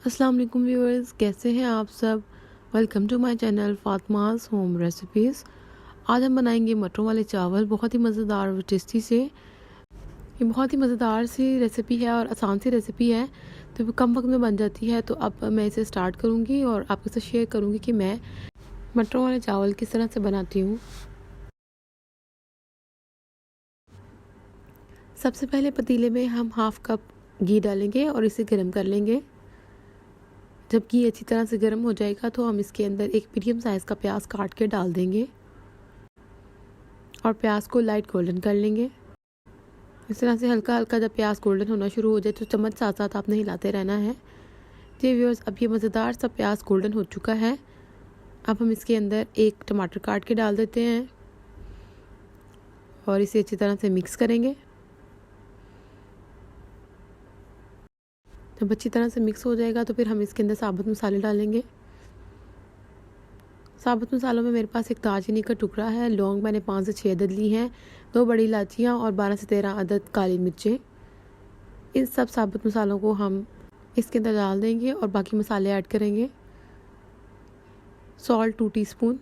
अस्सलाम वालेकुम व्यूअर्स, कैसे हैं आप सब। Welcome to my channel Fatima's home recipes. आज हम बनाएंगे मटरों वाले चावल बहुत ही मज़ेदार और टेस्टी से। ये बहुत ही मज़ेदार सी रेसिपी है और आसान सी रेसिपी है, तो कम वक्त में बन जाती है। तो अब मैं इसे स्टार्ट करूँगी और आपके साथ शेयर करूँगी कि मैं मटरों वाले चावल किस तरह से बनाती हूँ। सबसे पहले पतीले में हम हाफ़ कप घी डालेंगे और इसे गर्म कर लेंगे। जब घी अच्छी तरह से गर्म हो जाएगा तो हम इसके अंदर एक मीडियम साइज़ का प्याज काट के डाल देंगे और प्याज को लाइट गोल्डन कर लेंगे। इस तरह से हल्का हल्का जब प्याज गोल्डन होना शुरू हो जाए तो चम्मच साथ साथ आपने हिलाते रहना है। जी व्यूअर्स, अब ये मज़ेदार सा प्याज गोल्डन हो चुका है। अब हम इसके अंदर एक टमाटर काट के डाल देते हैं और इसे अच्छी तरह से मिक्स करेंगे। जब अच्छी तरह से मिक्स हो जाएगा तो फिर हम इसके अंदर साबुत मसाले डालेंगे। साबुत मसालों में मेरे पास एक दालचीनी का टुकड़ा है, लौंग मैंने 5 से 6 अदद ली हैं, 2 बड़ी इलायचियाँ और 12 से 13 अदद काली मिर्चें। इन सब साबुत मसालों को हम इसके अंदर डाल देंगे और बाकी मसाले ऐड करेंगे। सॉल्ट 2 टीस्पून,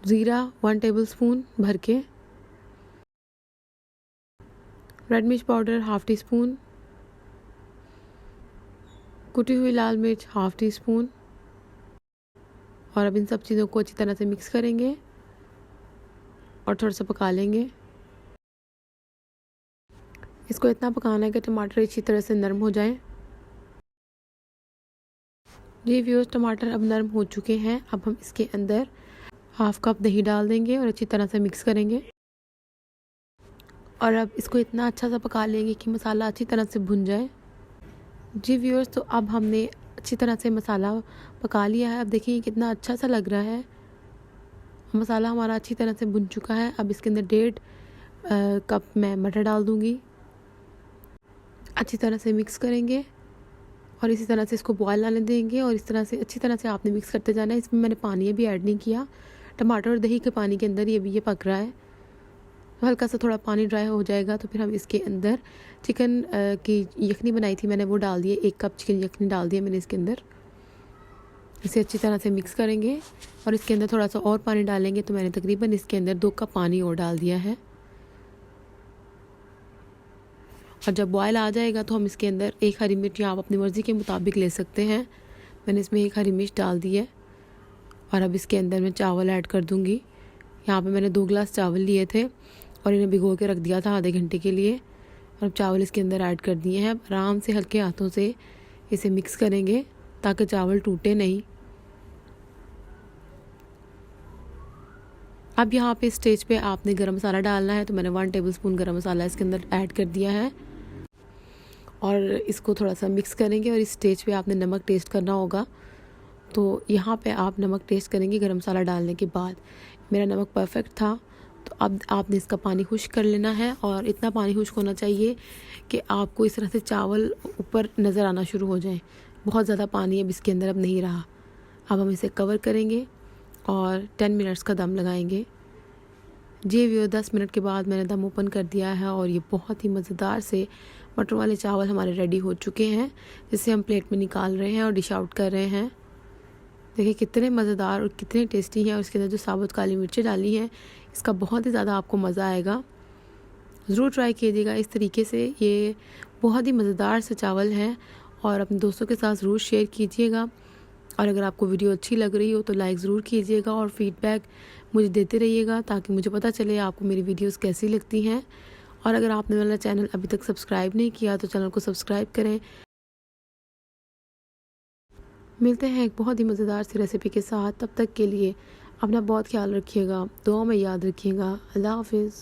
ज़ीरा 1 टेबलस्पून भर के, रेड मिर्च पाउडर हाफ़ टी स्पून, कुटी हुई लाल मिर्च हाफ़ टी स्पून। और अब इन सब चीज़ों को अच्छी तरह से मिक्स करेंगे और थोड़ा सा पका लेंगे। इसको इतना पकाना है कि टमाटर अच्छी तरह से नरम हो जाए। जी व्यूअर्स, टमाटर अब नरम हो चुके हैं। अब हम इसके अंदर हाफ़ कप दही डाल देंगे और अच्छी तरह से मिक्स करेंगे और अब इसको इतना अच्छा सा पका लेंगे कि मसाला अच्छी तरह से भुन जाए। जी व्यूअर्स, तो अब हमने अच्छी तरह से मसाला पका लिया है। अब देखिए कितना अच्छा सा लग रहा है। मसाला हमारा अच्छी तरह से भुन चुका है। अब इसके अंदर 1.5 कप मैं मटर डाल दूँगी। अच्छी तरह से मिक्स करेंगे और इसी तरह से इसको बॉयल आने देंगे और इस तरह से अच्छी तरह से आपने मिक्स करते जाना है। इसमें मैंने पानी अभी ऐड नहीं किया, टमाटर और दही के पानी के अंदर ये पक रहा है। तो हल्का सा थोड़ा पानी ड्राई हो जाएगा तो फिर हम इसके अंदर चिकन की यखनी बनाई थी मैंने, वो डाल दिए। 1 कप चिकन यखनी डाल दिया मैंने इसके अंदर। इसे अच्छी तरह से मिक्स करेंगे और इसके अंदर थोड़ा सा और पानी डालेंगे। तो मैंने तकरीबन इसके अंदर 2 कप पानी और डाल दिया है। और जब बॉयल आ जाएगा तो हम इसके अंदर 1 हरी मिर्च आप अपनी मर्ज़ी के मुताबिक ले सकते हैं। मैंने इसमें 1 हरी मिर्च डाल दी है और अब इसके अंदर मैं चावल ऐड कर दूँगी। यहाँ पे मैंने 2 गिलास चावल लिए थे और इन्हें भिगो के रख दिया था आधे घंटे के लिए। और अब चावल इसके अंदर ऐड कर दिए हैं। आराम से हल्के हाथों से इसे मिक्स करेंगे ताकि चावल टूटे नहीं। अब यहाँ पे स्टेज पे आपने गरम मसाला डालना है, तो मैंने 1 टेबलस्पून गरम मसाला इसके अंदर ऐड कर दिया है और इसको थोड़ा सा मिक्स करेंगे। और इस स्टेज पे आपने नमक टेस्ट करना होगा, तो यहाँ पे आप नमक टेस्ट करेंगे गरम मसाला डालने के बाद। मेरा नमक परफेक्ट था। तो अब आपने इसका पानी खुश्क कर लेना है और इतना पानी खुश्क होना चाहिए कि आपको इस तरह से चावल ऊपर नज़र आना शुरू हो जाए। बहुत ज़्यादा पानी अब इसके अंदर अब नहीं रहा। अब हम इसे कवर करेंगे और 10 मिनट्स का दम लगाएंगे। जी व्यूअर, 10 मिनट के बाद मैंने दम ओपन कर दिया है और ये बहुत ही मज़ेदार से मटर वाले चावल हमारे रेडी हो चुके हैं, जिसे हम प्लेट में निकाल रहे हैं और डिश आउट कर रहे हैं। देखिए कितने मज़ेदार और कितने टेस्टी हैं। और इसके अंदर जो साबुत काली मिर्चें डाली हैं, इसका बहुत ही ज़्यादा आपको मज़ा आएगा। ज़रूर ट्राई कीजिएगा इस तरीके से। ये बहुत ही मज़ेदार से चावल हैं और अपने दोस्तों के साथ ज़रूर शेयर कीजिएगा। और अगर आपको वीडियो अच्छी लग रही हो तो लाइक ज़रूर कीजिएगा और फीडबैक मुझे देते रहिएगा ताकि मुझे पता चले आपको मेरी वीडियोस कैसी लगती हैं। और अगर आपने मेरा चैनल अभी तक सब्सक्राइब नहीं किया तो चैनल को सब्सक्राइब करें। मिलते हैं एक बहुत ही मज़ेदार सी रेसिपी के साथ। तब तक के लिए अपना बहुत ख्याल रखिएगा, दुआ में याद रखिएगा। अल्लाह हाफिज़।